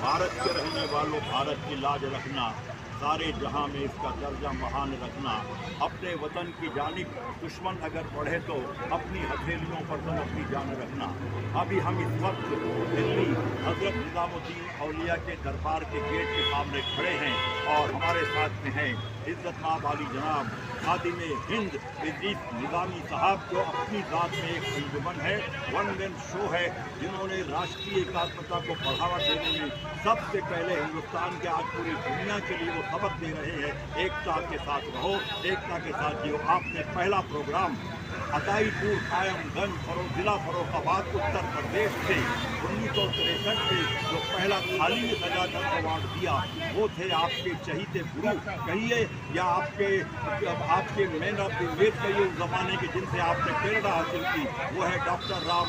भारत के रहने वालों, भारत की लाज रखना, सारे जहां में इसका दर्जा महान रखना, अपने वतन की जानिब दुश्मन अगर बढ़े तो अपनी हथेलियों पर तुम अपनी जान रखना। अभी हम इस वक्त दिल्ली हजरत निजामुद्दीन औलिया के दरबार के गेट के सामने खड़े हैं और हमारे साथ में हैं इज्जत माब वाली जनाब खादिम हिंद इदरीस निजामी साहब, जो अपनी ज़ात में एक अंजुमन है, वन मैन शो है, जिन्होंने राष्ट्रीय एकात्मता को बढ़ावा देने में सबसे पहले हिंदुस्तान के आज पूरी दुनिया के लिए वो सबक दे रहे हैं, एकता के साथ रहो, एकता के साथ जियो। आपने पहला प्रोग्राम अदाईपुर कायमगंज जिला फरोखाबाद उत्तर प्रदेश से 1963 से जो पहला थाली में सजाकर अवार्ड दिया, वो थे आपके चहीते गुरु कहिए या आपके मैन ऑफ द मैच कहिए उस जमाने के, जिनसे आपने प्रेरणा हासिल की, वो है डॉक्टर राम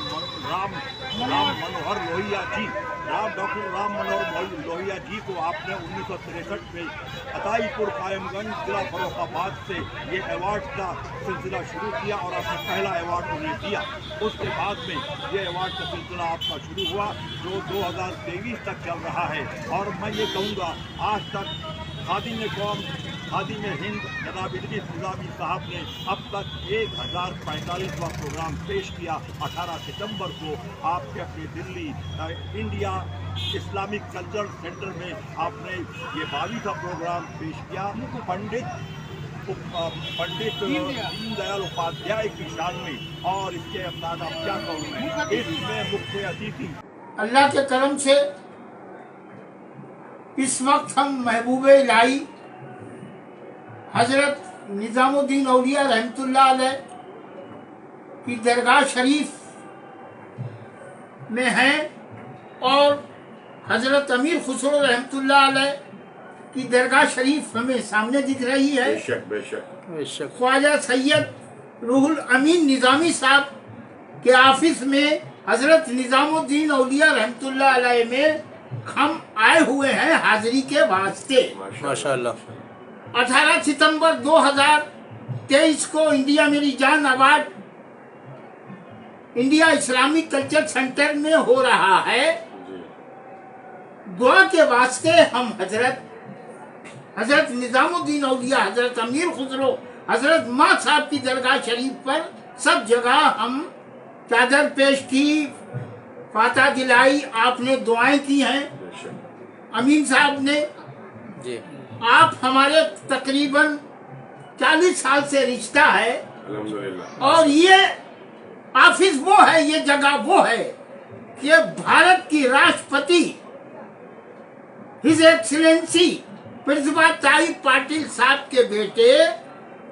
मनोहर लोहिया जी। डॉक्टर राम मनोहर लोहिया जी को आपने 1963 में अदाईपुर कायमगंज जिला फरोखाबाद से ये अवार्ड का सिलसिला शुरू किया और आपने पहला अवार्ड उन्हें दिया। उसके बाद में ये अवार्ड का सिलसिला आपका शुरू हुआ जो 2023 तक चल रहा है। और मैं ये कहूँगा आज तक खादिम कौम खादिम हिंद जनाब इदरीस निजामी साहब ने अब तक 1045वां प्रोग्राम पेश किया। 18 सितंबर को आपके अपने Delhi India Islamic cultural centre में आपने ये 22वां प्रोग्राम पेश किया। पंडित दीनदयाल उपाध्याय की शान में, और इसके अंदाज आप क्या कहूँगे, इसमें मुख्य अतिथि अल्लाह के करम से इस वक्त हम महबूबे इलाही हजरत निजामुद्दीन औलिया रहमतुल्लाह अलैह की दरगाह शरीफ में हैं और हजरत अमीर खुसरो रहमतुल्लाह अलैह की दरगाह शरीफ हमें सामने दिख रही है। बेशक ख्वाजा सैयद रूहुल अमीन निजामी साहब के ऑफिस में हजरत निजामुद्दीन औलिया रहमतुल्लाह अलैह में हम आए हुए हैं हाजिरी के वास्ते। माशाअल्लाह। 18 सितंबर 2023 को इंडिया मेरी जान award India Islamic culture centre में हो रहा है। दुआ के वास्ते हम हजरत निजामुद्दीन औलिया, हजरत अमीर खुसरो, हजरत माँ साहब की दरगाह शरीफ पर सब जगह हम चादर पेश की, फाता दिलाई, आपने दुआएं की हैं अमीन साहब ने जी। आप हमारे तकरीबन 40 साल से रिश्ता है और ये ऑफिस वो है, ये जगह वो है कि भारत की राष्ट्रपति his excellency principal Tahir Patil sahab के बेटे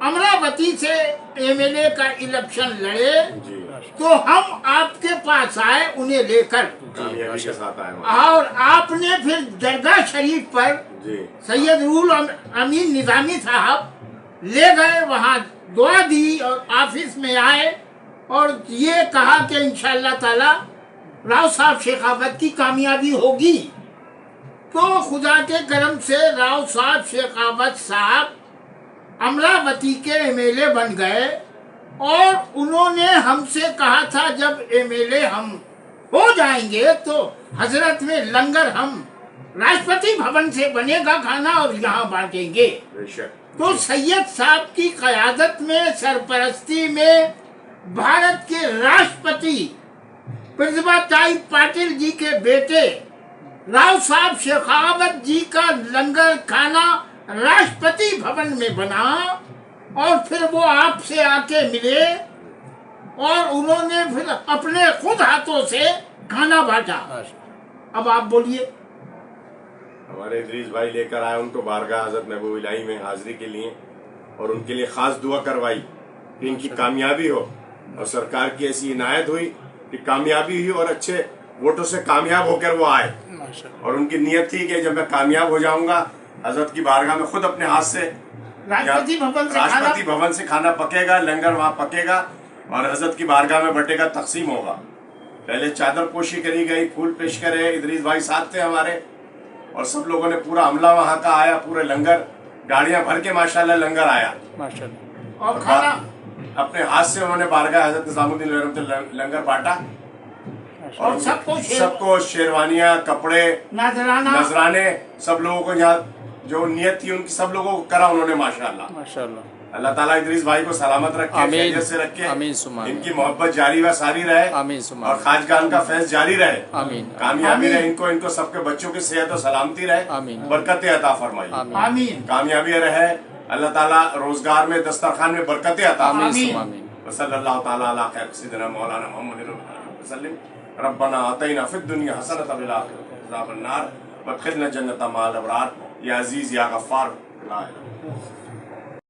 अमरावती से एमएलए का इलेक्शन लड़े तो हम आपके पास आए उन्हें लेकर, और आपने फिर दरगाह शरीफ पर सैयद रूहुल अमीन निजामी साहब ले गए, वहाँ दुआ दी और ऑफिस में आए और ये कहा कि इंशाअल्लाह ताला राव साहब शेखावत की कामयाबी होगी। तो खुदा के करम से राव साहब शेखावत साहब अमरावती के एमएलए बन गए और उन्होंने हमसे कहा था जब एमएलए हम हो जाएंगे तो हजरत में लंगर हम राष्ट्रपति भवन से बनेगा खाना और यहाँ बांटेंगे। तो सैयद साहब की क़यादत में, सरपरस्ती में भारत के राष्ट्रपति प्रिंसिपल ताहिर पाटिल जी के बेटे राव साहब शेखावत जी का लंगर खाना राष्ट्रपति भवन में बना और फिर वो आपसे आके मिले और उन्होंने फिर अपने खुद हाथों से खाना बांटा। अब आप बोलिए। ہمارے ادریس بھائی لے کر آئے ان کو بارگاہ حضرت محبوب الہی میں حاضری کے لیے، اور ان کے لیے خاص دعا کروائی کہ ان کی کامیابی ہو، اور سرکار کی ایسی عنایت ہوئی کہ کامیابی ہوئی اور اچھے ووٹوں سے کامیاب ہو کر وہ آئے، اور ان کی نیت تھی کہ جب میں کامیاب ہو جاؤں گا حضرت کی بارگاہ میں خود اپنے ہاتھ سے راشٹرپتی بھون سے کھانا پکے گا، لنگر وہاں پکے گا اور حضرت کی بارگاہ میں بٹے گا، تقسیم ہوگا۔ پہلے چادر پوشی کری گئی، پھول پیش کرے، ادریس بھائی ساتھ تھے ہمارے، اور سب لوگوں نے پورا عملہ وہاں کا آیا، پورے لنگر گاڑیاں بھر کے ماشاءاللہ لنگر آیا، اور کھانا اپنے ہاتھ سے انہوں نے بارگاہ حضرت نظام الدین رحمۃ اللہ لنگر بانٹا، اور سب کو شیروانیاں، کپڑے، نذرانے، سب لوگوں کو یہاں جو نیت تھی ان کی سب لوگوں کو کرا انہوں نے ماشاءاللہ۔ اللہ تعالیٰ ادریس بھائی کو سلامت رکھے، خیریت سے رکھے، ان کی محبت جاری و ساری رہے، اور خواجگان کا فیض جاری رہے، کامیابی رہے ان کو سب کے بچوں کی صحت و سلامتی رہے، برکتیں عطا فرمائی، کامیابی رہے، اللہ تعالیٰ روزگار میں، دسترخوان میں برکتیں عطا فرمائی۔ صلی اللہ تعالیٰ علی خیر سیدنا مولانا محمد وسلم۔ ربنا آتینا فی الدنیا حسنۃ وفی الآخرۃ عذاب النار وادخلنا جنۃ مع الابرار۔ یا عزیز یا غفار لا الہ الا انت۔